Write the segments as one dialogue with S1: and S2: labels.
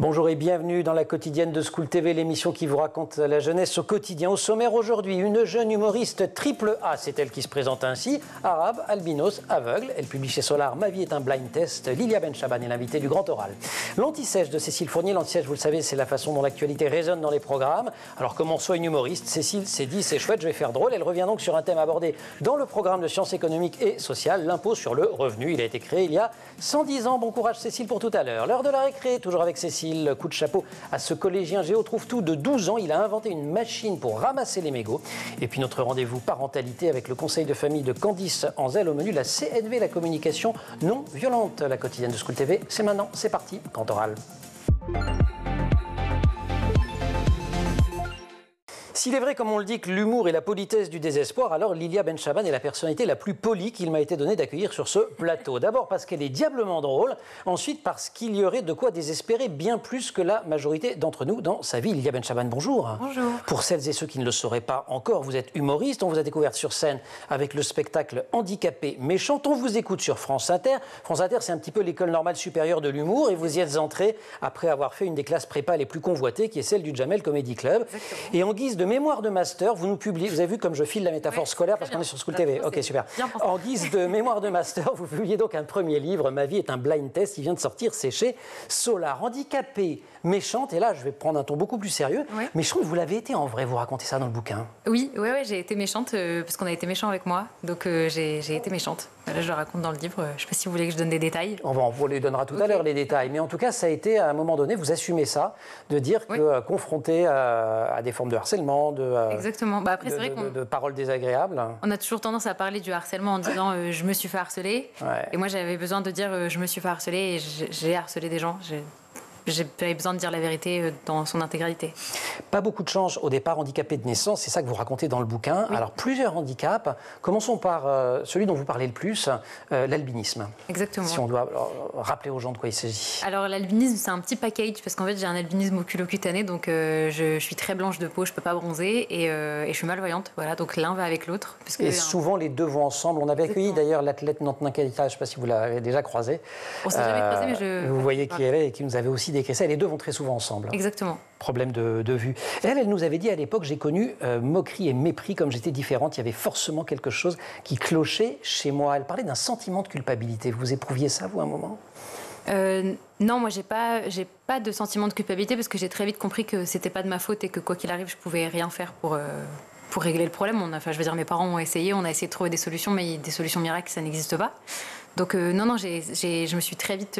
S1: Bonjour et bienvenue dans la quotidienne de School TV, l'émission qui vous raconte la jeunesse au quotidien. Au sommaire aujourd'hui, une jeune humoriste triple A, c'est elle qui se présente ainsi, arabe, albinos, aveugle. Elle publie chez Solar Ma vie est un blind test. Lilia Benchaban est l'invitée du Grand Oral. L'anti-sèche de Cécile Fournier. L'anti-sèche, vous le savez, c'est la façon dont l'actualité résonne dans les programmes. Alors comment soit une humoriste, Cécile s'est dit c'est chouette, je vais faire drôle. Elle revient donc sur un thème abordé dans le programme de sciences économiques et sociales, l'impôt sur le revenu. Il a été créé il y a 110 ans. Bon courage Cécile pour tout à l'heure. L'heure de la récré, toujours avec Cécile. Coup de chapeau à ce collégien Géo Trouve-Tout de 12 ans. Il a inventé une machine pour ramasser les mégots. Et puis notre rendez-vous parentalité avec le conseil de famille de Candice Anzel. Au menu, la CNV, la communication non violente. La quotidienne de School TV, c'est maintenant, c'est parti, Grand Oral. S'il est vrai, comme on le dit, que l'humour est la politesse du désespoir, alors Lilia Benchaban est la personnalité la plus polie qu'il m'a été donné d'accueillir sur ce plateau. D'abord parce qu'elle est diablement drôle, ensuite parce qu'il y aurait de quoi désespérer bien plus que la majorité d'entre nous dans sa vie. Lilia Benchaban, bonjour.
S2: Bonjour. Pour
S1: celles et ceux qui ne le sauraient pas encore, vous êtes humoriste, on vous a découverte sur scène avec le spectacle Handicapé Méchante. On vous écoute sur France Inter. France Inter, c'est un petit peu l'école normale supérieure de l'humour et vous y êtes entré après avoir fait une des classes prépa les plus convoitées, qui est celle du Jamel Comedy Club.
S2: Exactement.
S1: Et en guise de mémoire de master, vous nous publiez, vous avez vu comme je file la métaphore scolaire parce qu'on est sur School TV. Ok, super. En guise de mémoire de master, vous publiez donc un premier livre, Ma vie est un blind test, il vient de sortir, c'est chez Solar. Handicapé Méchante, et là je vais prendre un ton beaucoup plus sérieux. Ouais. Méchante, vous l'avez été en vrai, vous racontez ça dans le bouquin.
S2: Oui, j'ai été méchante parce qu'on a été méchants avec moi, donc j'ai été méchante. Là, je le raconte dans le livre, je ne sais pas si vous voulez que je donne des détails.
S1: On vous les donnera tout à l'heure, les détails, mais en tout cas, ça a été à un moment donné, vous assumez ça, de dire que confronté à des formes de harcèlement,
S2: exactement. Bah après, c'est vrai
S1: de paroles désagréables.
S2: On a toujours tendance à parler du harcèlement en disant je me suis fait harceler. Ouais. Et moi, j'avais besoin de dire je me suis fait harceler et j'ai harcelé des gens. J'avais besoin de dire la vérité dans son intégralité.
S1: Pas beaucoup de chance au départ, handicapé de naissance, c'est ça que vous racontez dans le bouquin. Oui. Alors, plusieurs handicaps. Commençons par celui dont vous parlez le plus, l'albinisme.
S2: Exactement.
S1: Si on doit rappeler aux gens de quoi il s'agit.
S2: Alors, l'albinisme, c'est un petit package, parce qu'en fait, j'ai un albinisme oculocutané, donc je suis très blanche de peau, je ne peux pas bronzer, et je suis malvoyante. Voilà, donc l'un va avec l'autre.
S1: Et souvent, les deux vont ensemble. On avait accueilli d'ailleurs l'athlète Nantes Keita, je ne sais pas si vous l'avez déjà croisé.
S2: On ne s'est jamais croisé, mais
S1: vous voyez qui elle est et qui nous avait aussi décrit ça. Les deux vont très souvent ensemble.
S2: Exactement.
S1: Problème de vue. Et elle nous avait dit à l'époque, j'ai connu moquerie et mépris, comme j'étais différente. Il y avait forcément quelque chose qui clochait chez moi. Elle parlait d'un sentiment de culpabilité. Vous éprouviez ça, vous, à un moment ?
S2: Non, moi, j'ai pas de sentiment de culpabilité parce que j'ai très vite compris que c'était pas de ma faute et que quoi qu'il arrive, je pouvais rien faire pour régler le problème. Je veux dire, mes parents ont essayé, on a essayé de trouver des solutions, mais des solutions miracles, ça n'existe pas. Donc non, je me suis très vite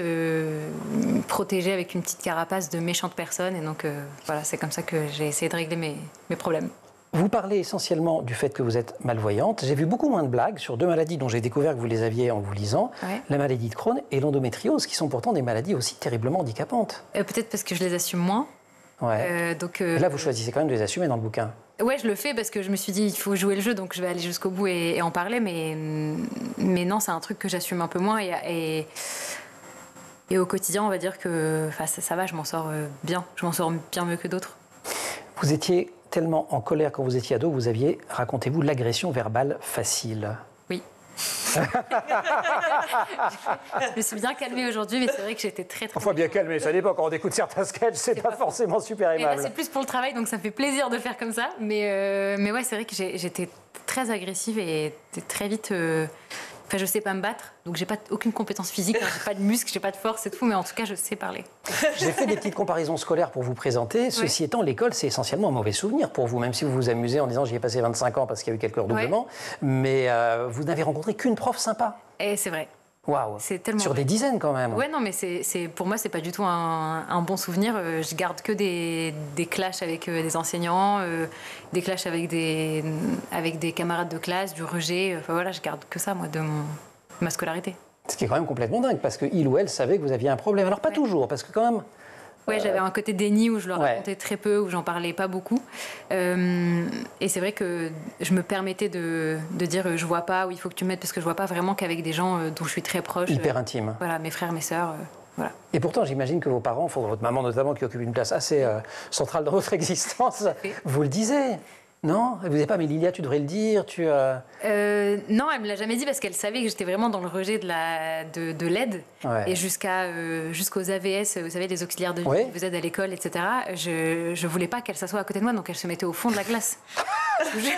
S2: protégée avec une petite carapace de méchante personne. Et donc voilà, c'est comme ça que j'ai essayé de régler mes problèmes.
S1: Vous parlez essentiellement du fait que vous êtes malvoyante. J'ai vu beaucoup moins de blagues sur deux maladies dont j'ai découvert que vous les aviez en vous lisant. Ouais. La maladie de Crohn et l'endométriose, qui sont pourtant des maladies aussi terriblement handicapantes.
S2: Peut-être parce que je les assume moins.
S1: Ouais. Là, vous choisissez quand même de les assumer dans le bouquin.
S2: Ouais, je le fais parce que je me suis dit il faut jouer le jeu, donc je vais aller jusqu'au bout et en parler, mais non, c'est un truc que j'assume un peu moins et au quotidien, on va dire que ça va, je m'en sors bien, je m'en sors bien mieux que d'autres. Vous
S1: étiez tellement en colère quand vous étiez ado, vous aviez, racontez-vous, l'agression verbale facile.
S2: Oui. Je me suis bien calmée aujourd'hui, mais c'est vrai que j'étais très
S1: Enfin, bien calmée, ça dépend. Quand on écoute certains sketchs, c'est pas forcément super aimable.
S2: C'est plus pour le travail, donc ça me fait plaisir de le faire comme ça. Mais ouais, c'est vrai que j'étais très agressive et très vite. Enfin, je sais pas me battre, donc j'ai pas aucune compétence physique, j'ai pas de muscles, j'ai pas de force et tout, mais en tout cas, je sais parler.
S1: J'ai fait des petites comparaisons scolaires pour vous présenter. Ceci étant, l'école, c'est essentiellement un mauvais souvenir pour vous, même si vous vous amusez en disant j'y ai passé 25 ans parce qu'il y a eu quelques redoublements, mais vous n'avez rencontré qu'une prof sympa.
S2: Et c'est vrai.
S1: Waouh. Sur des dizaines quand même.
S2: Ouais, non, mais pour moi, c'est pas du tout un bon souvenir. Je garde que des clashs avec des enseignants, des clashs avec des camarades de classe, du rejet. Enfin voilà, je garde que ça, moi, de ma scolarité.
S1: Ce qui est quand même complètement dingue, parce qu'il ou elle savait que vous aviez un problème. Alors pas toujours, parce que quand même...
S2: Ouais, j'avais un côté déni où je le racontais très peu, où j'en parlais pas beaucoup. Et c'est vrai que je me permettais de dire je vois pas, ou il faut que tu m'aides, parce que je vois pas vraiment qu'avec des gens dont je suis très proche.
S1: Hyper intime.
S2: Voilà, mes frères, mes sœurs. Voilà.
S1: Et pourtant, j'imagine que vos parents, votre maman notamment, qui occupe une place assez centrale dans votre existence, vous le disiez. Non, elle vous a pas, mais Lilia, tu devrais le dire,
S2: Non, elle me l'a jamais dit parce qu'elle savait que j'étais vraiment dans le rejet de l'aide.
S1: Ouais.
S2: Et jusqu'aux AVS, vous savez, les auxiliaires de vie
S1: Ouais.
S2: qui vous aident à l'école, etc. Je voulais pas qu'elle s'assoie à côté de moi, donc elle se mettait au fond de la classe.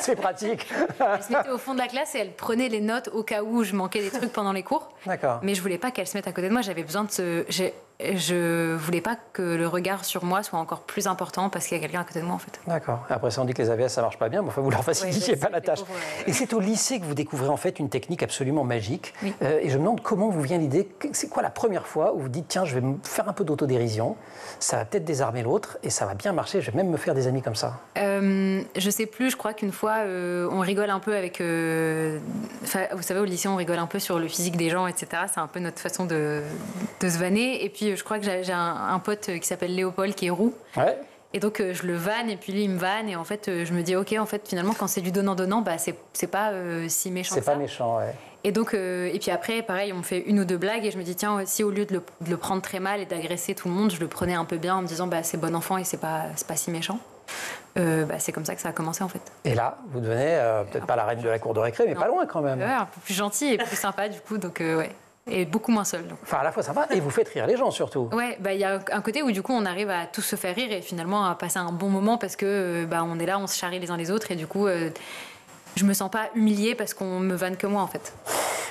S1: C'est pratique.
S2: Elle se mettait au fond de la classe et elle prenait les notes au cas où je manquais des trucs pendant les cours.
S1: D'accord.
S2: Mais je voulais pas qu'elle se mette à côté de moi. J'avais besoin de je voulais pas que le regard sur moi soit encore plus important parce qu'il y a quelqu'un à côté de moi, en fait.
S1: D'accord. Après ça, on dit que les AVS, ça marche pas bien, mais enfin, vous leur facilitez pas la tâche. Et c'est au lycée que vous découvrez en fait une technique absolument magique.
S2: Oui.
S1: Et je me demande comment vous vient l'idée, c'est quoi la première fois où vous dites, tiens, je vais me faire un peu d'autodérision, ça va peut-être désarmer l'autre et ça va bien marcher, je vais même me faire des amis comme ça.
S2: Je sais plus, je crois qu'une fois, on rigole un peu avec... vous savez, au lycée, on rigole un peu sur le physique des gens, etc. C'est un peu notre façon de se vanner. Et puis, je crois que j'ai un pote qui s'appelle Léopold, qui est roux.
S1: Ouais.
S2: Et donc, je le vanne, et puis lui, il me vanne. Et en fait, je me dis, OK, en fait, finalement, quand c'est du donnant-donnant, bah, c'est pas si méchant que ça.
S1: C'est pas méchant, ouais.
S2: Et donc, et puis après, pareil, on me fait une ou deux blagues, et je me dis, tiens, si au lieu de le prendre très mal et d'agresser tout le monde, je le prenais un peu bien en me disant, bah, c'est bon enfant et c'est pas si méchant. C'est comme ça que ça a commencé, en fait.
S1: Et là, vous devenez peut-être pas la reine de la cour de récré, mais
S2: Non.
S1: pas loin quand même.
S2: Ouais, un peu plus gentil et plus sympa, du coup, donc ouais. Et beaucoup moins seul. Donc.
S1: Enfin, à la fois sympa, et vous faites rire les gens surtout.
S2: Ouais, il y a un côté où du coup on arrive à tous se faire rire et finalement à passer un bon moment parce que on est là, on se charrie les uns les autres et du coup je me sens pas humiliée parce qu'on me vanne que moi en fait.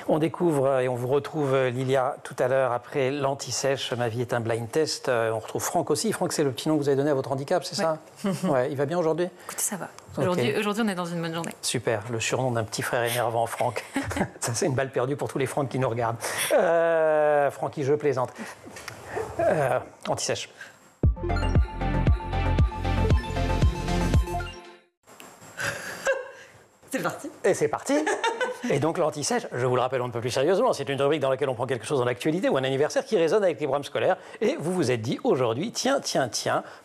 S1: On découvre et on vous retrouve, Lilia, tout à l'heure après l'anti-sèche. Ma vie est un blind test. On retrouve Franck aussi. Franck, c'est le petit nom que vous avez donné à votre handicap, c'est ça? Ouais, il va bien aujourd'hui?
S2: Écoutez, ça va.
S1: Okay.
S2: Aujourd'hui, on est dans une bonne journée.
S1: Super, le surnom d'un petit frère énervant, Franck. Ça, c'est une balle perdue pour tous les Franck qui nous regardent. Francky, je plaisante. Anti-sèche.
S3: C'est parti.
S1: Et c'est parti. Et donc l'anti-sèche, je vous le rappelle un peu plus sérieusement, c'est une rubrique dans laquelle on prend quelque chose en actualité ou un anniversaire qui résonne avec les programmes scolaires. Et vous vous êtes dit aujourd'hui, tiens,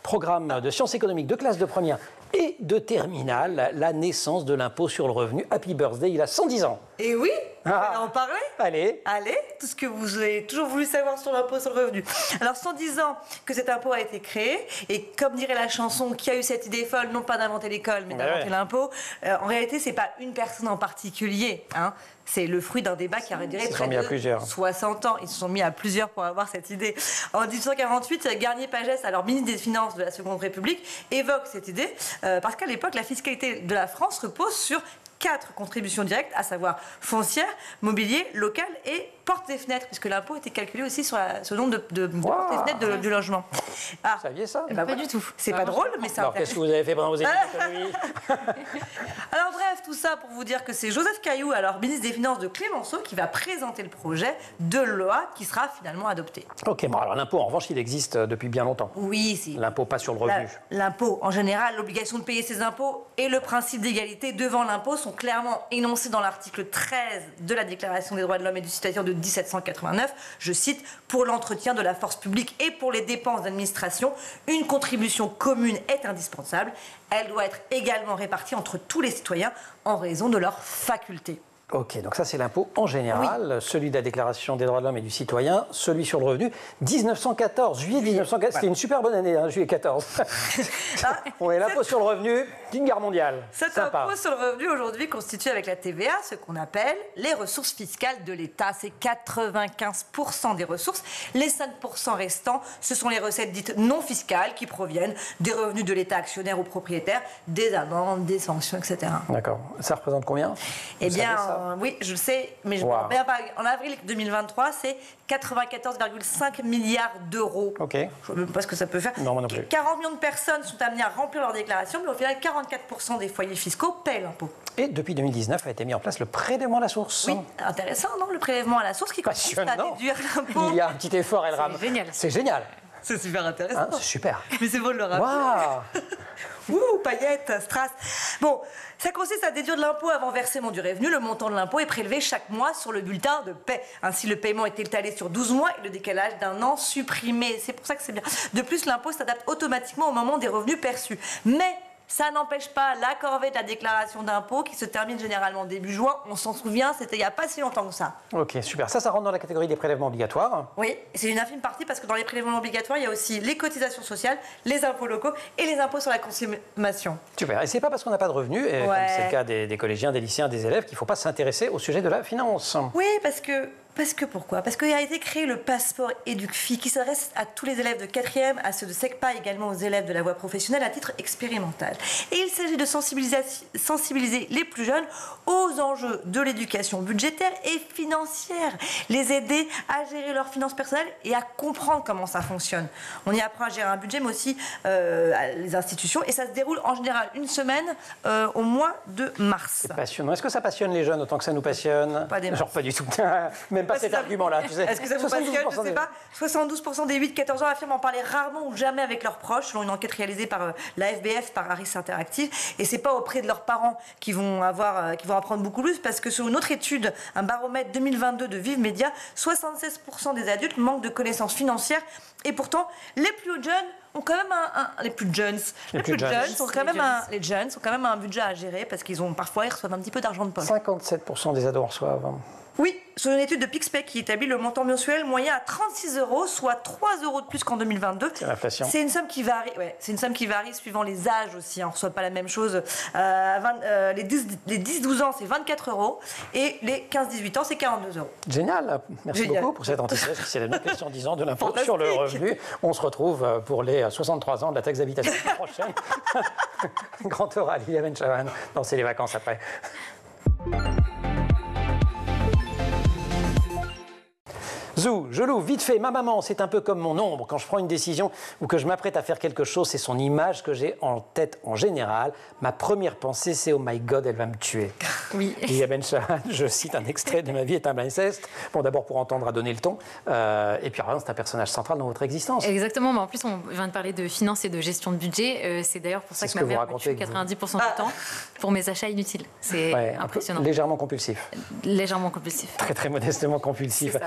S1: programme de sciences économiques de classe de première et de terminale, la naissance de l'impôt sur le revenu. Happy birthday, il a 110 ans.
S3: Et oui, on va en parler.
S1: Allez.
S3: Allez, tout ce que vous avez toujours voulu savoir sur l'impôt sur le revenu. Alors, 110 ans que cet impôt a été créé, et comme dirait la chanson, qui a eu cette idée folle, non pas d'inventer l'école, mais d'inventer l'impôt, en réalité, c'est pas une personne en particulier, hein. C'est le fruit d'un débat qui a duré près de 60 ans. Ils se sont mis à plusieurs pour avoir cette idée. En 1848, Garnier-Pagès, alors ministre des Finances de la Seconde République, évoque cette idée parce qu'à l'époque, la fiscalité de la France repose sur 4 contributions directes, à savoir foncière, mobilier, local et portes et fenêtres, puisque l'impôt était calculé aussi sur ce nombre de portes et fenêtres de logement.
S1: Ah, vous saviez ça?
S3: Pas du tout. C'est pas drôle, mais ça.
S1: Alors, qu'est-ce que vous avez fait pendant vos études d'économie?
S3: Alors bref, tout ça pour vous dire que c'est Joseph Caillou, alors ministre des Finances de Clémenceau, qui va présenter le projet de loi qui sera finalement adopté.
S1: Ok, bon, alors l'impôt, en revanche, il existe depuis bien longtemps.
S3: Oui, si.
S1: L'impôt pas sur le revenu.
S3: L'impôt, en général, l'obligation de payer ses impôts et le principe d'égalité devant l'impôt sont clairement énoncés dans l'article 13 de la Déclaration des droits de l'homme et du citoyen de 1789. Je cite, pour l'entretien de la force publique et pour les dépenses d'administration, une contribution commune est indispensable. Elle doit être également répartie entre tous les citoyens en raison de leurs facultés.
S1: Ok, donc ça c'est l'impôt en général, celui de la Déclaration des droits de l'homme et du citoyen, celui sur le revenu. 1914, juillet 1914, c'était une super bonne année, hein, juillet 14. On est l'impôt sur le revenu d'une guerre mondiale.
S3: Cet impôt sur le revenu aujourd'hui constitue avec la TVA ce qu'on appelle les ressources fiscales de l'État. C'est 95% des ressources. Les 5% restants, ce sont les recettes dites non fiscales qui proviennent des revenus de l'État actionnaire ou propriétaire, des amendes, des sanctions, etc.
S1: D'accord. Ça représente combien?
S3: Eh bien, oui, je le sais, mais je ne me bien pas. En avril 2023, c'est 94,5 milliards d'euros.
S1: Ok.
S3: Je ne sais même pas ce que ça peut faire.
S1: Non, moi non plus.
S3: 40 millions de personnes sont amenées à remplir leur déclaration, mais au final, 44% des foyers fiscaux paient l'impôt.
S1: Et depuis 2019 a été mis en place le prélèvement à la source.
S3: Oui, intéressant, non? Le prélèvement à la source qui consiste à déduire l'impôt.
S1: Il y a un petit effort, elle rame.
S2: C'est génial.
S1: C'est génial.
S3: C'est super intéressant.
S1: Hein, c'est super.
S3: Mais c'est beau de le rappeler.
S1: Waouh.
S3: Ouh, paillettes, strass. Bon, ça consiste à déduire de l'impôt avant versement du revenu. Le montant de l'impôt est prélevé chaque mois sur le bulletin de paie. Ainsi, le paiement est étalé sur 12 mois et le décalage d'un an supprimé. C'est pour ça que c'est bien. De plus, l'impôt s'adapte automatiquement au moment des revenus perçus. Mais Ça n'empêche pas la corvée de la déclaration d'impôt qui se termine généralement début juin. On s'en souvient, c'était il n'y a pas si longtemps que ça.
S1: Ok, super. Ça rentre dans la catégorie des prélèvements obligatoires.
S3: Oui, c'est une infime partie parce que dans les prélèvements obligatoires, il y a aussi les cotisations sociales, les impôts locaux et les impôts sur la consommation.
S1: Super. Et c'est pas parce qu'on n'a pas de revenus, et comme c'est le cas des collégiens, des lycéens, des élèves, qu'il ne faut pas s'intéresser au sujet de la finance.
S3: Oui, pourquoi ? Parce qu'il a été créé le passeport EducFi qui s'adresse à tous les élèves de 4e, à ceux de SECPA, également aux élèves de la voie professionnelle à titre expérimental. Et il s'agit de sensibiliser les plus jeunes aux enjeux de l'éducation budgétaire et financière, les aider à gérer leurs finances personnelles et à comprendre comment ça fonctionne. On y apprend à gérer un budget, mais aussi les institutions, et ça se déroule en général une semaine au mois de mars.
S1: C'est passionnant. Est-ce que ça passionne les jeunes autant que ça nous passionne ?
S3: Pas des masses.
S1: Genre pas du tout. Même pas cet argument-là, tu sais.
S3: Est-ce que ça vous passionne ? Je ne sais pas. 72% des 8-14 ans affirment en parler rarement ou jamais avec leurs proches, selon une enquête réalisée par la FBF, par Harris Interactive. Et c'est pas auprès de leurs parents qui vont apprendre beaucoup plus, parce que selon une autre étude, un baromètre 2022 de Vive Média, 76% des adultes manquent de connaissances financières. Et pourtant, les plus jeunes ont quand même les jeunes ont quand même un budget à gérer, parce qu'ils reçoivent un petit peu d'argent de poche.
S1: 57% des ados en reçoivent.
S3: Oui, selon une étude de Pixpay qui établit le montant mensuel moyen à 36 €, soit 3 € de plus qu'en 2022.
S1: C'est l'inflation.
S3: C'est une somme qui varie suivant les âges aussi. On ne reçoit pas la même chose. Les 10-12 ans, c'est 24 € et les 15-18 ans, c'est 42 €.
S1: Génial. Merci beaucoup pour cette anti-stress qui s'élève depuis 110 ans de l'impôt sur le revenu. On se retrouve pour les 63 ans de la taxe d'habitation prochaine. Grand oral, Ilia Ben-Chavan. Non, c'est les vacances après. Zou, je loue, vite fait, ma maman, c'est un peu comme mon ombre. Quand je prends une décision ou que je m'apprête à faire quelque chose, c'est son image que j'ai en tête en général. Ma première pensée, c'est « Oh my God, elle va me tuer ».
S2: Oui.
S1: Ilia Ben-Chavan, je cite un extrait de « Ma vie est un blind-test ». Bon, d'abord pour entendre à donner le ton. Et puis, c'est un personnage central dans votre existence.
S2: Exactement, mais en plus, on vient de parler de finances et de gestion de budget. C'est d'ailleurs pour ça que ma mère me tue 90% du temps pour mes achats inutiles. C'est impressionnant.
S1: Légèrement compulsif.
S2: Légèrement compulsif.
S1: Très, très modestement compulsif.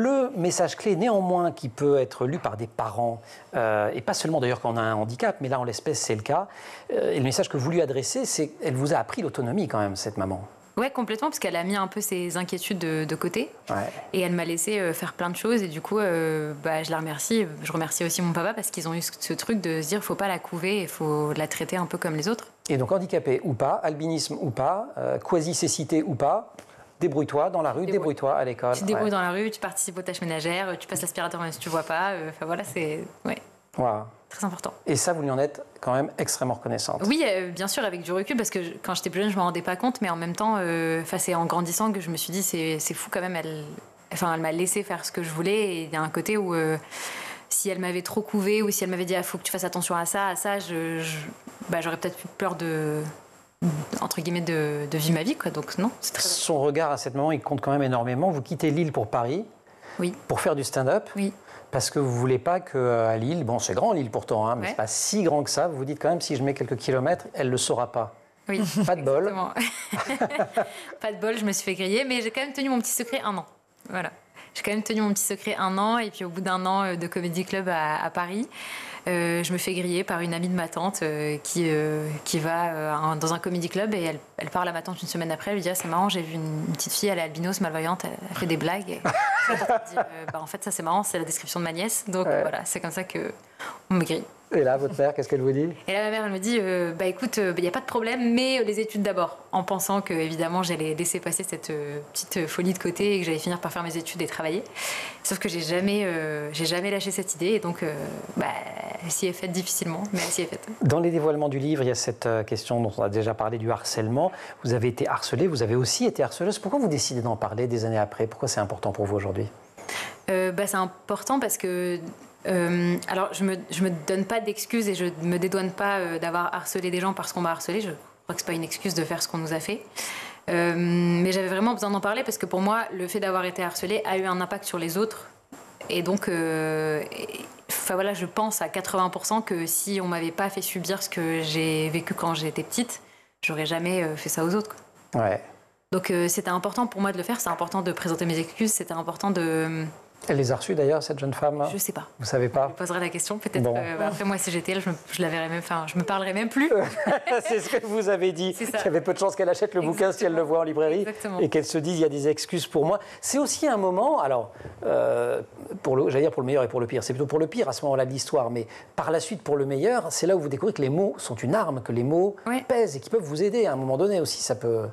S1: Le message clé, néanmoins, qui peut être lu par des parents, et pas seulement d'ailleurs quand on a un handicap, mais là, en l'espèce, c'est le cas. Et le message que vous lui adressez, c'est qu'elle vous a appris l'autonomie quand même, cette maman.
S2: Ouais, complètement, parce qu'elle a mis un peu ses inquiétudes de côté. Ouais. Et elle m'a laissé faire plein de choses. Et du coup, je la remercie. Je remercie aussi mon papa parce qu'ils ont eu ce truc de se dire qu'il ne faut pas la couver, il faut la traiter un peu comme les autres.
S1: Et donc, handicapé ou pas, albinisme ou pas, quasi-cécité ou pas, débrouille-toi dans la rue, débrouille-toi à l'école.
S2: Tu te débrouilles dans la rue, tu participes aux tâches ménagères, tu passes l'aspirateur même si tu ne vois pas. Enfin voilà, c'est très important.
S1: Et ça, vous lui en êtes quand même extrêmement reconnaissante.
S2: Oui, bien sûr, avec du recul, parce que quand j'étais plus jeune, je ne m'en rendais pas compte, mais en même temps, c'est en grandissant que je me suis dit, c'est fou quand même, elle m'a laissé faire ce que je voulais, et il y a un côté où si elle m'avait trop couvé, ou si elle m'avait dit, faut que tu fasses attention à ça, j'aurais peut-être eu peur entre guillemets, de vivre ma vie, quoi. Donc non, c'est très...
S1: Son regard à cette moment, il compte quand même énormément. Vous quittez Lille pour Paris, pour faire du stand-up, parce que vous ne voulez pas qu'à Lille, bon c'est grand Lille pourtant, hein, mais c'est pas si grand que ça, vous vous dites quand même, si je mets quelques kilomètres, elle ne le saura pas.
S2: Oui,
S1: pas de bol.
S2: Pas de bol, je me suis fait griller, mais j'ai quand même tenu mon petit secret 1 an. Voilà. J'ai quand même tenu mon petit secret 1 an, et puis au bout d'1 an de Comedy Club à Paris, je me fais griller par une amie de ma tante qui va dans un comédie club, et elle parle à ma tante une semaine après, elle lui dit c'est marrant, j'ai vu une petite fille, elle est albinos, malvoyante, elle fait des blagues. Et ma tante dit en fait ça c'est marrant, c'est la description de ma nièce, donc voilà, c'est comme ça qu'on me grille.
S1: Et là, votre mère, qu'est-ce qu'elle vous dit ?
S2: Et là, ma mère, elle me dit écoute, il n'y a pas de problème, mais les études d'abord. En pensant que, évidemment, j'allais laisser passer cette petite folie de côté et que j'allais finir par faire mes études et travailler. Sauf que j'ai jamais lâché cette idée. Et donc, elle s'y est faite difficilement, mais elle s'y est faite.
S1: Dans les dévoilements du livre, il y a cette question dont on a déjà parlé, du harcèlement. Vous avez été harcelée, vous avez aussi été harceleuse. Pourquoi vous décidez d'en parler des années après ? Pourquoi c'est important pour vous aujourd'hui ?
S2: C'est important parce que... alors, je me donne pas d'excuses et je me dédouane pas d'avoir harcelé des gens parce qu'on m'a harcelé. Je crois que c'est pas une excuse de faire ce qu'on nous a fait. Mais j'avais vraiment besoin d'en parler parce que pour moi, le fait d'avoir été harcelé a eu un impact sur les autres. Et donc, je pense à 80% que si on m'avait pas fait subir ce que j'ai vécu quand j'étais petite, j'aurais jamais fait ça aux autres, quoi.
S1: Ouais.
S2: Donc, c'était important pour moi de le faire. C'était important de présenter mes excuses. C'était important de
S1: Elle les a reçus d'ailleurs, cette jeune femme?
S2: Je sais pas.
S1: Vous savez pas?
S2: Je poserai la question, peut-être.
S1: Bon.
S2: Après, moi, si j'étais elle, je la verrais même, enfin, je me parlerais même plus.
S1: C'est ce que vous avez dit.
S2: C'est ça.
S1: Il y avait peu de chances qu'elle achète le bouquin si elle le voit en librairie.
S2: Exactement.
S1: Et qu'elle se dise, il y a des excuses pour moi. C'est aussi un moment, alors, j'allais dire pour le meilleur et pour le pire, c'est plutôt pour le pire à ce moment-là de l'histoire, mais par la suite pour le meilleur, c'est là où vous découvrez que les mots sont une arme, que les mots pèsent et qui peuvent vous aider à un moment donné aussi. Ça peut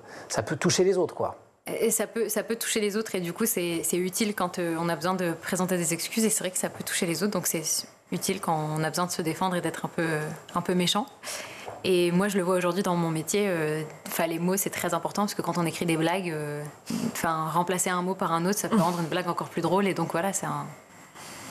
S1: toucher les autres, quoi.
S2: Et ça peut toucher les autres et du coup c'est utile quand on a besoin de présenter des excuses et c'est vrai que ça peut toucher les autres donc c'est utile quand on a besoin de se défendre et d'être un peu méchant. Et moi je le vois aujourd'hui dans mon métier, les mots c'est très important parce que quand on écrit des blagues, remplacer un mot par un autre ça peut rendre une blague encore plus drôle et donc voilà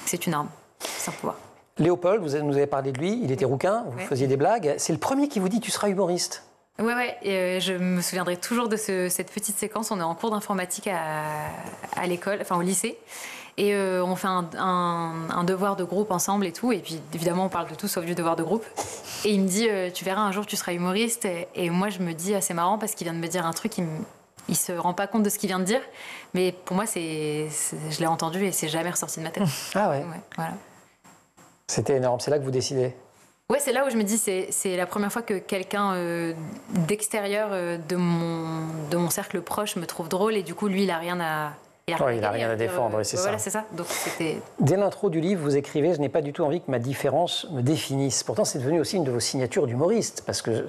S2: c'est une arme, c'est un pouvoir.
S1: Léopold, vous nous avez parlé de lui, il était rouquin, vous faisiez des blagues, c'est le premier qui vous dit tu seras humoriste.
S2: Ouais, et je me souviendrai toujours de cette petite séquence. On est en cours d'informatique à l'école, au lycée, et on fait un devoir de groupe ensemble et tout. Et puis évidemment, on parle de tout sauf du devoir de groupe. Et il me dit, tu verras, un jour tu seras humoriste. Et moi, je me dis, c'est marrant parce qu'il vient de me dire un truc, il se rend pas compte de ce qu'il vient de dire, mais pour moi, je l'ai entendu et c'est jamais ressorti de ma tête.
S1: Ah ouais.
S2: Voilà.
S1: C'était énorme. C'est là que vous décidez.
S2: Ouais, c'est là où je me dis, c'est la première fois que quelqu'un d'extérieur de mon cercle proche me trouve drôle et du coup, lui, il a rien à... Il
S1: n'a rien à défendre, c'est ça.
S2: Voilà, c'est ça. Donc,
S1: dès l'intro du livre, vous écrivez « Je n'ai pas du tout envie que ma différence me définisse ». Pourtant, c'est devenu aussi une de vos signatures d'humoriste, parce que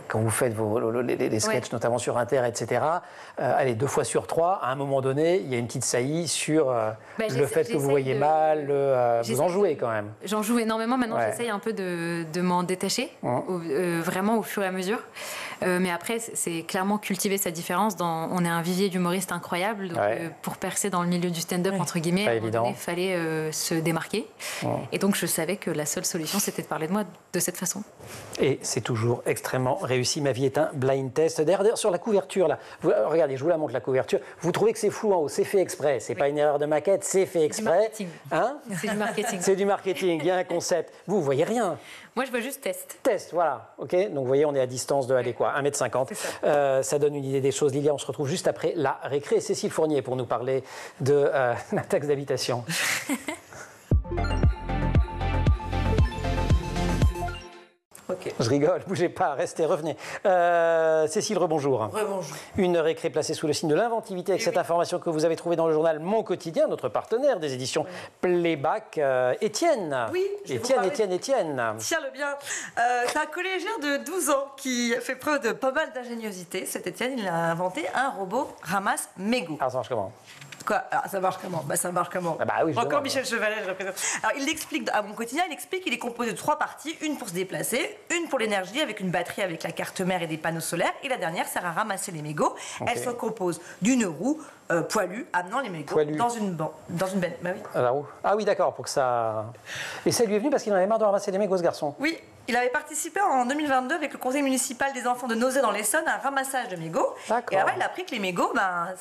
S1: quand vous faites les sketchs, notamment sur Inter, etc., allez, 2 fois sur 3, à un moment donné, il y a une petite saillie sur le fait que vous voyez mal. Vous en jouez quand même.
S2: J'en joue énormément. Maintenant, j'essaye un peu de m'en détacher, vraiment au fur et à mesure. Mais après, c'est clairement cultiver sa différence. On est un vivier d'humoristes incroyable. Donc, pour percer dans le milieu du stand-up, entre guillemets, il fallait se démarquer. Et donc, je savais que la seule solution, c'était de parler de moi de cette façon.
S1: Et c'est toujours extrêmement réussi. Ma vie est un blind test. D'ailleurs, sur la couverture, là, regardez, je vous la montre, la couverture. Vous trouvez que c'est flou en haut, c'est fait exprès. C'est pas une erreur de maquette, c'est fait exprès.
S2: C'est du marketing.
S1: C'est du marketing, il y a un concept. Vous voyez rien.
S2: Moi, je vois juste test.
S1: Test, voilà. OK. Donc, vous voyez, on est à distance de 1m50. Ça donne une idée des choses. Lilia, on se retrouve juste après la récré. Cécile Fournier pour nous parler de la taxe d'habitation.
S3: Okay.
S1: Je rigole, bougez pas, restez, revenez. Cécile, rebonjour.
S3: Rebonjour.
S1: Une récré placée sous le signe de l'inventivité avec cette information que vous avez trouvée dans le journal Mon Quotidien, notre partenaire des éditions Playback, Étienne.
S3: Oui,
S1: Étienne.
S3: Tiens-le bien. C'est un collégien de 12 ans qui fait preuve de pas mal d'ingéniosité. Cet Étienne, il a inventé un robot ramasse-mégots.
S1: Alors, ça marche comment ?
S3: Quoi? Alors, ça marche comment? Ça marche comment?
S1: Oui,
S3: encore Michel Chevalet, je représente. Alors, il l'explique à Mon Quotidien, il est composé de 3 parties. Une pour se déplacer, une pour l'énergie avec une batterie avec la carte mère et des panneaux solaires. Et la dernière sert à ramasser les mégots. Okay. Elle se compose d'une roue poilue amenant les mégots dans une benne. Bah oui.
S1: Alors, ah oui, d'accord, pour que ça... Et ça lui est venu parce qu'il en avait marre de ramasser les mégots, ce garçon.
S3: Oui. Il avait participé en 2022 avec le conseil municipal des enfants de Nozay dans l'Essonne à un ramassage de mégots. Et alors il a appris que les mégots,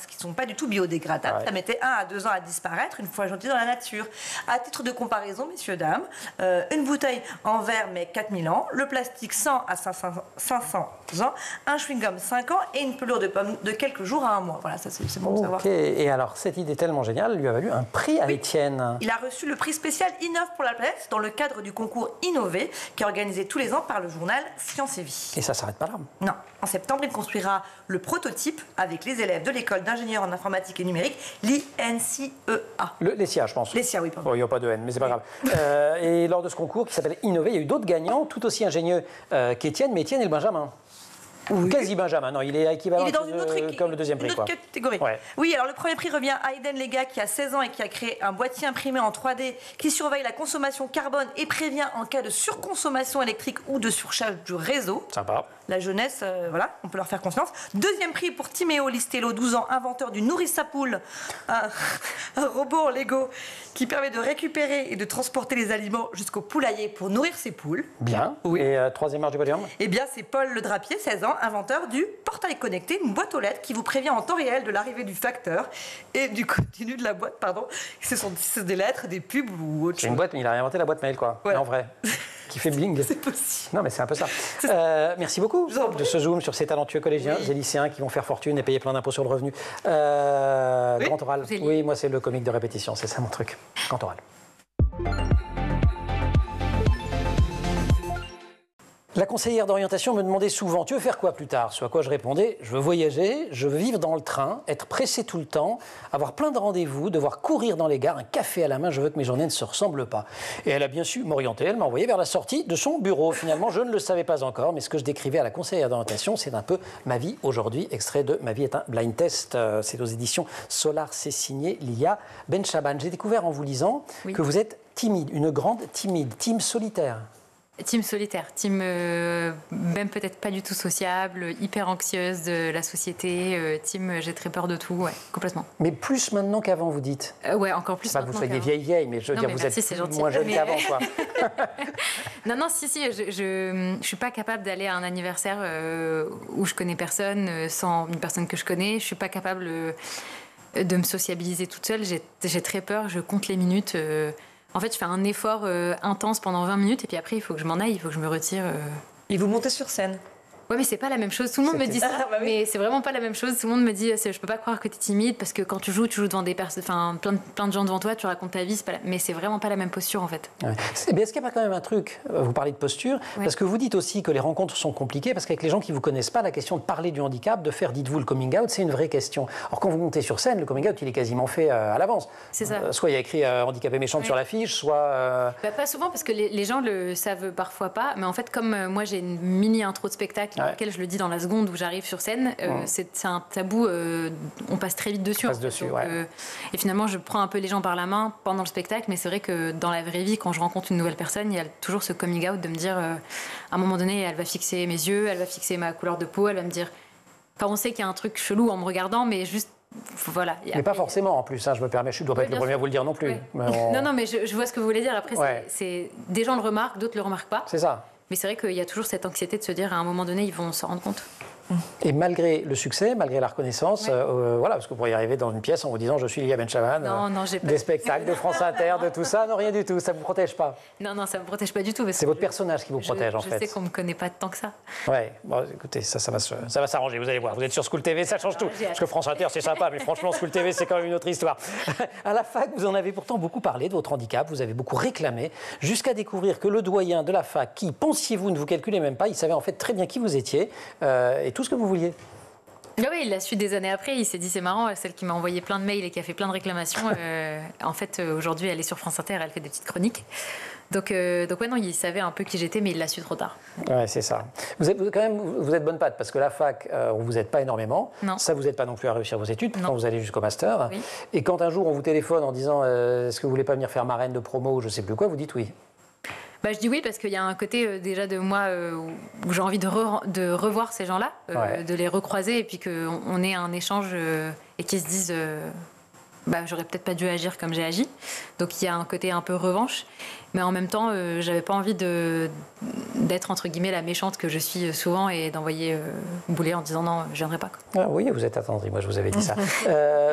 S3: qui ne sont pas du tout biodégradables, ça mettait 1 à 2 ans à disparaître une fois jetés dans la nature. À titre de comparaison, messieurs, dames, une bouteille en verre met 4000 ans, le plastique 100 à 500 ans, un chewing-gum 5 ans et une pelure de pomme de quelques jours à 1 mois. Voilà, ça c'est bon de savoir.
S1: Et alors, cette idée tellement géniale lui a valu un prix à Étienne.
S3: Il a reçu le prix spécial Innove pour la planète dans le cadre du concours Innover qui est organisé tous les ans par le journal Science et Vie.
S1: Et ça s'arrête pas là?
S3: Non. En septembre, il construira le prototype avec les élèves de l'école d'ingénieurs en informatique et numérique, l'INCEA.
S1: L'ESIA, je pense.
S3: L'ESIA, oui, pardon.
S1: Il n'y a pas de N, mais c'est pas grave. Et lors de ce concours qui s'appelle Innover, il y a eu d'autres gagnants, tout aussi ingénieux qu'Étienne, mais Étienne et le Benjamin. Oui. Quasi Benjamin, non, il est équivalent comme le deuxième prix.
S3: Catégorie. Ouais. Oui, alors le premier prix revient à Aiden Lega qui a 16 ans et qui a créé un boîtier imprimé en 3D qui surveille la consommation carbone et prévient en cas de surconsommation électrique ou de surcharge du réseau.
S1: Sympa.
S3: La jeunesse, voilà, on peut leur faire confiance. Deuxième prix pour Timéo Listello, 12 ans, inventeur du nourrice à poule, un robot en Lego qui permet de récupérer et de transporter les aliments jusqu'au poulailler pour nourrir ses poules.
S1: Bien. Oui. Et troisième marche du podium?
S3: Eh bien, c'est Paul Le Drapier, 16 ans, inventeur du portail connecté, une boîte aux lettres qui vous prévient en temps réel de l'arrivée du facteur et du contenu de la boîte, pardon. C'est des lettres, des pubs ou autre chose.
S1: C'est une boîte, mais il a inventé la boîte mail, quoi.
S3: Ouais.
S1: En vrai. qui fait bling.
S3: C'est possible.
S1: Non, mais c'est un peu ça. Merci beaucoup de ce zoom sur ces talentueux collégiens et lycéens qui vont faire fortune et payer plein d'impôts sur le revenu. Grand oral. Oui, moi, c'est le comique de répétition. C'est ça mon truc. Grand oral. La conseillère d'orientation me demandait souvent « Tu veux faire quoi plus tard ?» Ce à quoi je répondais « Je veux voyager, je veux vivre dans le train, être pressé tout le temps, avoir plein de rendez-vous, devoir courir dans les gares, un café à la main, je veux que mes journées ne se ressemblent pas. » Et elle a bien su m'orienter, elle m'a envoyé vers la sortie de son bureau. Finalement, je ne le savais pas encore, mais ce que je décrivais à la conseillère d'orientation, c'est un peu ma vie aujourd'hui. Extrait de « Ma vie est un blind test », c'est aux éditions Solar, c'est signé Lilia Benchaban. J'ai découvert en vous lisant que vous êtes timide, une grande timide, team solitaire.
S2: Team solitaire, team même peut-être pas du tout sociable, hyper anxieuse de la société, team j'ai très peur de tout, ouais, complètement.
S1: Mais plus maintenant qu'avant, vous dites
S2: ouais, encore plus
S1: maintenant. Vous soyez vieille, mais je veux dire, vous êtes moins jeune qu'avant, quoi.
S2: Non, si, je suis pas capable d'aller à un anniversaire où je connais personne, sans une personne que je connais. Je suis pas capable de me sociabiliser toute seule. J'ai très peur, je compte les minutes. En fait, je fais un effort intense pendant 20 minutes et puis après, il faut que je m'en aille, il faut que je me retire.
S3: Et vous montez sur scène?
S2: Ouais, mais c'est pas la même chose. Tout le monde me dit ça, mais c'est vraiment pas la même chose. Tout le monde me dit, je peux pas croire que t'es timide parce que quand tu joues devant des personnes, enfin, plein de gens devant toi, tu racontes ta vie, mais c'est vraiment pas la même posture en fait.
S1: Ouais. Est-ce qu'il n'y a pas quand même un truc, vous parlez de posture, parce que vous dites aussi que les rencontres sont compliquées, parce qu'avec les gens qui vous connaissent pas, la question de parler du handicap, de faire, dites-vous, le coming out, c'est une vraie question. Or, quand vous montez sur scène, le coming out, il est quasiment fait à l'avance.
S2: C'est ça.
S1: Soit il y a écrit handicapé méchante sur l'affiche, soit...
S2: Pas souvent, parce que les gens le savent parfois pas, mais en fait, comme moi j'ai une mini intro de spectacle dans laquelle je le dis dans la seconde où j'arrive sur scène, c'est un tabou, on passe très vite dessus. Et finalement, je prends un peu les gens par la main pendant le spectacle, mais c'est vrai que dans la vraie vie, quand je rencontre une nouvelle personne, il y a toujours ce coming out de me dire, à un moment donné, elle va fixer mes yeux, elle va fixer ma couleur de peau, elle va me dire... Enfin, on sait qu'il y a un truc chelou en me regardant, mais juste... Voilà.
S1: Mais pas forcément en plus, hein, je me permets, je ne dois pas être le premier à vous le dire non plus.
S2: Non, mais je vois ce que vous voulez dire. Après, des gens le remarquent, d'autres ne le remarquent pas.
S1: C'est ça.
S2: Mais c'est vrai qu'il y a toujours cette anxiété de se dire à un moment donné, ils vont s'en rendre compte.
S1: Et malgré le succès, malgré la reconnaissance, voilà, parce que vous pourriez arriver dans une pièce en vous disant je suis Lilia Benchaban, des spectacles de France Inter, de tout ça, non, rien du tout, ça ne vous protège pas.
S2: Non, ça ne me protège pas du tout.
S1: C'est votre personnage qui vous protège en fait.
S2: Je sais qu'on ne me connaît pas tant que ça.
S1: Ouais, bon, écoutez, ça va s'arranger, vous allez voir. Vous êtes sur School TV, ça change tout. Parce que France Inter, c'est sympa, mais franchement, School TV, c'est quand même une autre histoire. À la fac, vous en avez pourtant beaucoup parlé de votre handicap, vous avez beaucoup réclamé, jusqu'à découvrir que le doyen de la fac, qui, pensiez-vous, ne vous calculait même pas, il savait en fait très bien qui vous étiez et tout ce que vous vouliez.
S2: Oui, il l'a su des années après. Il s'est dit c'est marrant, celle qui m'a envoyé plein de mails et qui a fait plein de réclamations. En fait, aujourd'hui, elle est sur France Inter, elle fait des petites chroniques. Donc ouais, non, il savait un peu qui j'étais, mais il l'a su trop tard. Ouais,
S1: c'est ça. Vous êtes bonne patte parce que la fac, on vous aide pas énormément.
S2: Non.
S1: Ça vous aide pas non plus à réussir vos études quand vous allez jusqu'au master.
S2: Oui.
S1: Et quand un jour on vous téléphone en disant est-ce que vous voulez pas venir faire marraine de promo ou je sais plus quoi, vous dites oui.
S2: Je dis oui parce qu'il y a un côté déjà de moi où j'ai envie de revoir ces gens-là, de les recroiser et puis qu'on ait un échange et qu'ils se disent j'aurais peut-être pas dû agir comme j'ai agi. Donc il y a un côté un peu revanche, mais en même temps j'avais pas envie d'être entre guillemets la méchante que je suis souvent et d'envoyer bouler en disant non, je viendrai pas.
S1: Ah, oui, vous êtes attendri, moi je vous avais dit ça.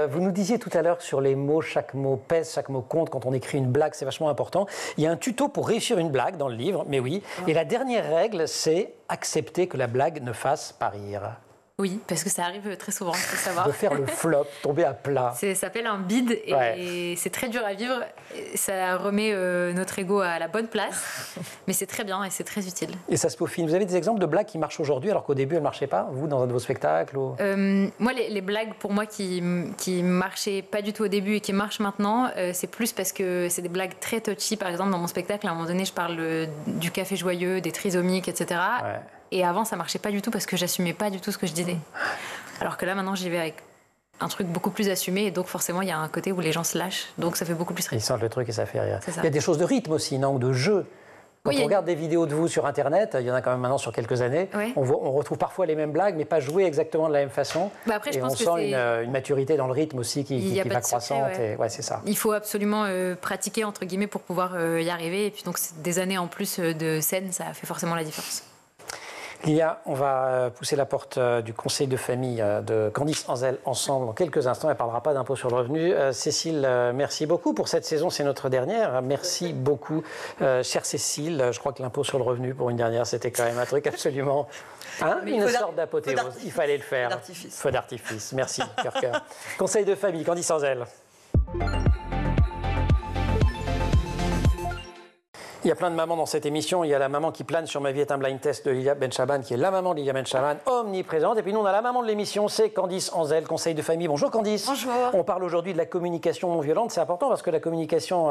S1: Vous nous disiez tout à l'heure que sur les mots, chaque mot pèse, chaque mot compte. Quand on écrit une blague, c'est vachement important. Il y a un tuto pour réussir une blague dans le livre, mais oui. Et la dernière règle, c'est accepter que la blague ne fasse pas rire.
S2: Oui, parce que ça arrive très souvent, il faut savoir.
S1: De faire le flop, tomber à plat.
S2: Ça s'appelle un bide et c'est très dur à vivre. Ça remet notre ego à la bonne place, mais c'est très bien et c'est très utile. Et ça se peaufine. Vous avez des exemples de blagues qui marchent aujourd'hui alors qu'au début elles ne marchaient pas, vous, dans un de vos spectacles ou... Moi, les blagues pour moi qui marchaient pas du tout au début et qui marchent maintenant, c'est plus parce que c'est des blagues très touchy. Par exemple, dans mon spectacle, à un moment donné, je parle du café joyeux, des trisomiques, etc. Ouais. Et avant, ça marchait pas du tout parce que j'assumais pas du tout ce que je disais. Alors que là, maintenant, j'y vais avec un truc beaucoup plus assumé et donc forcément, il y a un côté où les gens se lâchent, donc ça fait beaucoup plus rire. Ils sentent le truc et ça fait rire. Il y a des choses de rythme aussi, non, ou de jeu. Quand on regarde des vidéos de vous sur Internet, il y en a quand même maintenant sur quelques années, on retrouve parfois les mêmes blagues, mais pas jouées exactement de la même façon. Après, je pense on sent une maturité dans le rythme aussi qui va croissante. C'est ça. Il faut absolument pratiquer, entre guillemets, pour pouvoir y arriver. Et puis donc, des années en plus de scène, ça fait forcément la différence.
S1: Lilia, on va pousser la porte du conseil de famille de Candice Anzel ensemble dans quelques instants. Elle ne parlera pas d'impôt sur le revenu. Cécile, merci beaucoup pour cette saison. C'est notre dernière. Merci beaucoup, chère Cécile. Je crois que l'impôt sur le revenu pour une dernière, c'était quand même un truc absolument... une sorte d'apothéose. Il fallait le faire. Feu d'artifice. Merci, cœur. Conseil de famille, Candice Anzel. Il y a plein de mamans dans cette émission. Il y a la maman qui plane sur Ma vie est un blind test de Lilia Benchaban, qui est la maman de Lilia Benchaban, omniprésente. Et puis nous, on a la maman de l'émission, c'est Candice Anzel, conseil de famille. Bonjour Candice.
S3: Bonjour.
S1: On parle aujourd'hui de la communication non violente. C'est important parce que la communication,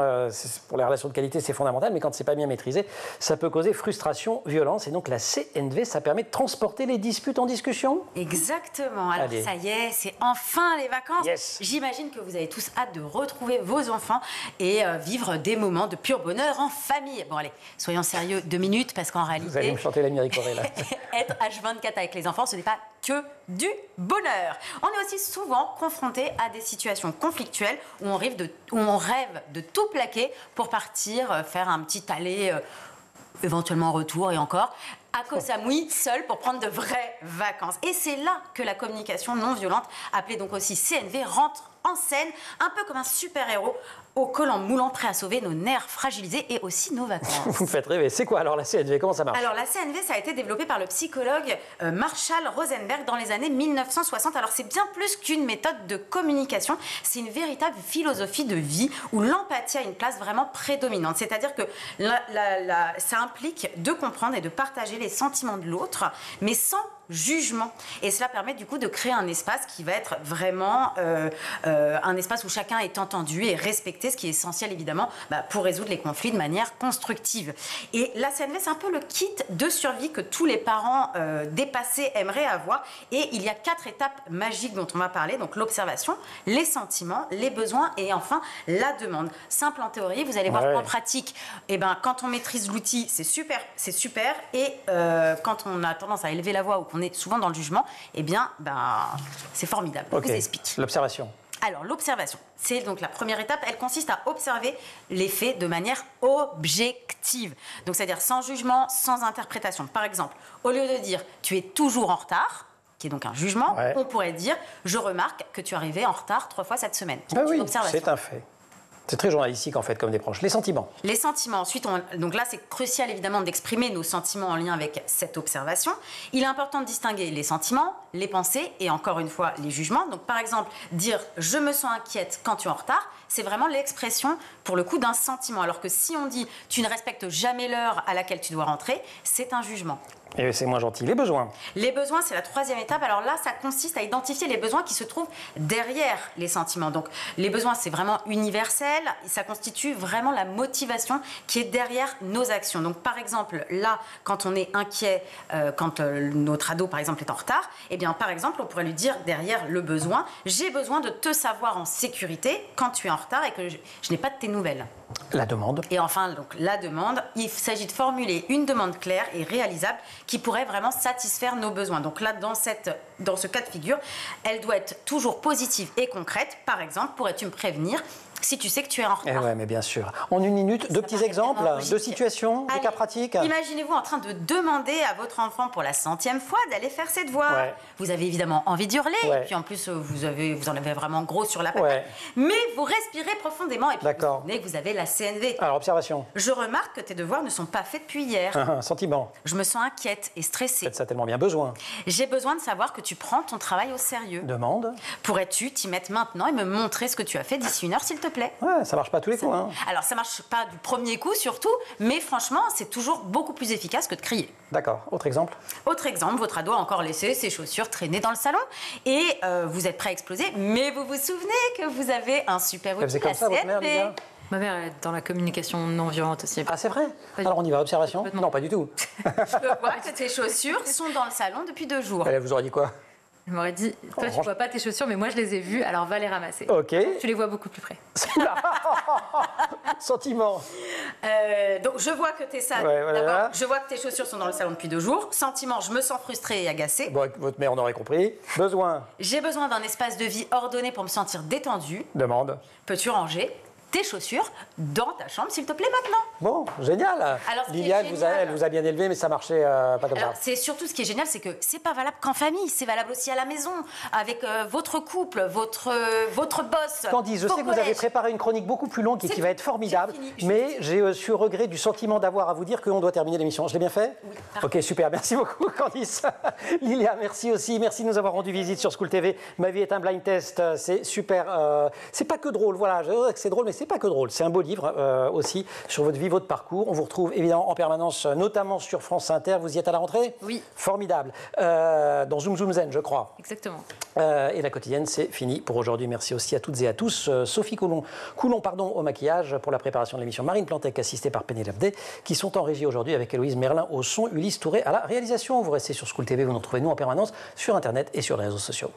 S1: pour les relations de qualité, c'est fondamental. Mais quand c'est pas bien maîtrisé, ça peut causer frustration, violence. Et donc la CNV, ça permet de transporter les disputes en discussion.
S4: Exactement. Alors
S1: Allez.
S4: ça y est, c'est enfin les vacances.
S1: Yes.
S4: J'imagine que vous avez tous hâte de retrouver vos enfants et vivre des moments de pur bonheur en famille. Bon allez, soyons sérieux 2 minutes parce qu'en réalité...
S1: Vous allez me chanter la Miricorée là.
S4: Être H24 avec les enfants, ce n'est pas que du bonheur. On est aussi souvent confronté à des situations conflictuelles où on rêve de tout plaquer pour partir faire un petit aller, éventuellement retour et encore, à Koh Samui, seul pour prendre de vraies vacances. Et c'est là que la communication non violente, appelée donc aussi CNV, rentre en scène, un peu comme un super-héros au collant moulant prêt à sauver nos nerfs fragilisés et aussi nos vacances.
S1: Vous me faites rêver. C'est quoi alors la CNV? Comment ça marche?
S4: Alors la CNV, ça a été développé par le psychologue Marshall Rosenberg dans les années 1960. Alors c'est bien plus qu'une méthode de communication, c'est une véritable philosophie de vie où l'empathie a une place vraiment prédominante. C'est-à-dire que ça implique de comprendre et de partager les sentiments de l'autre, mais sans jugement. Et cela permet du coup de créer un espace qui va être vraiment un espace où chacun est entendu et respecté, ce qui est essentiel évidemment pour résoudre les conflits de manière constructive. Et la CNV, c'est un peu le kit de survie que tous les parents dépassés aimeraient avoir. Et il y a 4 étapes magiques dont on va parler. Donc l'observation, les sentiments, les besoins et enfin la demande. Simple en théorie, vous allez voir qu'en pratique, quand on maîtrise l'outil, c'est super. Et quand on a tendance à élever la voix ou qu'on est souvent dans le jugement, c'est formidable. Je vous explique.
S1: L'observation.
S4: Alors, l'observation, c'est donc la première étape. Elle consiste à observer les faits de manière objective. Donc, c'est-à-dire sans jugement, sans interprétation. Par exemple, au lieu de dire « tu es toujours en retard », qui est donc un jugement, on pourrait dire « je remarque que tu es arrivé en retard 3 fois cette semaine ».
S1: Oui, c'est un fait. C'est très journalistique en fait comme déproche. Les sentiments.
S4: Les sentiments. Ensuite, donc là, c'est crucial évidemment d'exprimer nos sentiments en lien avec cette observation. Il est important de distinguer les sentiments, les pensées et encore une fois les jugements. Donc par exemple, dire « je me sens inquiète quand tu es en retard », c'est vraiment l'expression pour le coup d'un sentiment. Alors que si on dit « tu ne respectes jamais l'heure à laquelle tu dois rentrer », c'est un jugement.
S1: Et c'est moins gentil. Les besoins.
S4: Les besoins, c'est la 3e étape. Alors là, ça consiste à identifier les besoins qui se trouvent derrière les sentiments. Donc, les besoins, c'est vraiment universel. Ça constitue vraiment la motivation qui est derrière nos actions. Donc, par exemple, là, quand on est inquiet, quand notre ado, par exemple, est en retard, par exemple, on pourrait lui dire derrière le besoin, j'ai besoin de te savoir en sécurité quand tu es en retard et que je n'ai pas de tes nouvelles.
S1: La demande.
S4: Et enfin, donc, la demande, il s'agit de formuler une demande claire et réalisable qui pourrait vraiment satisfaire nos besoins. Donc là, dans ce cas de figure, elle doit être toujours positive et concrète. Par exemple, pourrais-tu me prévenir si tu sais que tu es en retard?
S1: Oui, mais bien sûr. En 1 minute, 2 petits exemples de situations, de cas pratiques.
S4: Imaginez-vous en train de demander à votre enfant pour la 100e fois d'aller faire ses devoirs. Vous avez évidemment envie d'hurler, et puis en plus, vous en avez vraiment gros sur la patate. Mais vous respirez profondément et puis vous souvenez que vous avez la CNV.
S1: Alors, observation.
S4: Je remarque que tes devoirs ne sont pas faits depuis hier.
S1: Sentiment.
S4: Je me sens inquiète et stressée.
S1: Faites ça tellement bien. Besoin.
S4: J'ai besoin de savoir que tu prends ton travail au sérieux.
S1: Demande.
S4: Pourrais-tu t'y mettre maintenant et me montrer ce que tu as fait d'ici 1 heure, s'il te plaît?
S1: Ouais, ça marche pas tous les coups.
S4: Alors, ça marche pas du premier coup, surtout, mais franchement, c'est toujours beaucoup plus efficace que de crier.
S1: D'accord. Autre exemple?
S4: Autre exemple, votre ado a encore laissé ses chaussures traîner dans le salon et vous êtes prêt à exploser, mais vous vous souvenez que vous avez un super outil.
S1: Elle faisait comme ça, votre mère, Lilia?
S2: Ma mère est dans la communication non violente aussi.
S1: Ah, c'est vrai? Alors, on y va, observation? Non, pas du tout.
S4: Je vois que tes chaussures sont dans le salon depuis 2 jours.
S1: Elle vous aurait dit quoi?
S2: Elle m'aurait dit, toi tu vois pas tes chaussures, mais moi je les ai vues, alors va les ramasser.
S1: Ok.
S2: Tu les vois beaucoup plus près.
S1: Sentiment.
S4: Donc je vois que t'es ça.
S1: Voilà.
S4: Je vois que tes chaussures sont dans le salon depuis 2 jours. Sentiment, je me sens frustrée et agacée.
S1: Bon, votre mère, on aurait compris. Besoin.
S4: J'ai besoin d'un espace de vie ordonné pour me sentir détendue.
S1: Demande.
S4: Peux-tu ranger tes chaussures dans ta chambre, s'il te plaît, maintenant.
S1: Bon, génial.
S4: Alors,
S1: Lilia, elle vous a bien élevé, mais ça marchait pas comme ça.
S4: C'est surtout ce qui est génial, c'est que c'est pas valable qu'en famille, c'est valable aussi à la maison, avec votre couple, votre boss.
S1: Candice, je sais que vous avez préparé une chronique beaucoup plus longue et qui va être formidable, mais j'ai su au regret du sentiment d'avoir à vous dire qu'on doit terminer l'émission. Je l'ai bien fait?
S4: Oui.
S1: Ok, super. Merci beaucoup, Candice. Lilia, merci aussi. Merci de nous avoir rendu visite sur School TV. Ma vie est un blind test. C'est super. C'est pas que drôle. Voilà, je dirais que c'est drôle, mais c'est pas que drôle. C'est un beau livre aussi sur votre vie, votre parcours. On vous retrouve évidemment en permanence, notamment sur France Inter. Vous y êtes à la rentrée?
S2: Oui.
S1: Formidable. Dans Zoom Zoom Zen, je crois.
S2: Exactement.
S1: Et la quotidienne, c'est fini pour aujourd'hui. Merci aussi à toutes et à tous. Sophie Coulon au maquillage pour la préparation de l'émission. Marine Plantec, assistée par Pénélope Day, qui sont en régie aujourd'hui avec Héloïse Merlin au son, Ulysse Touré à la réalisation. Vous restez sur School TV, vous nous retrouvez nous en permanence sur Internet et sur les réseaux sociaux.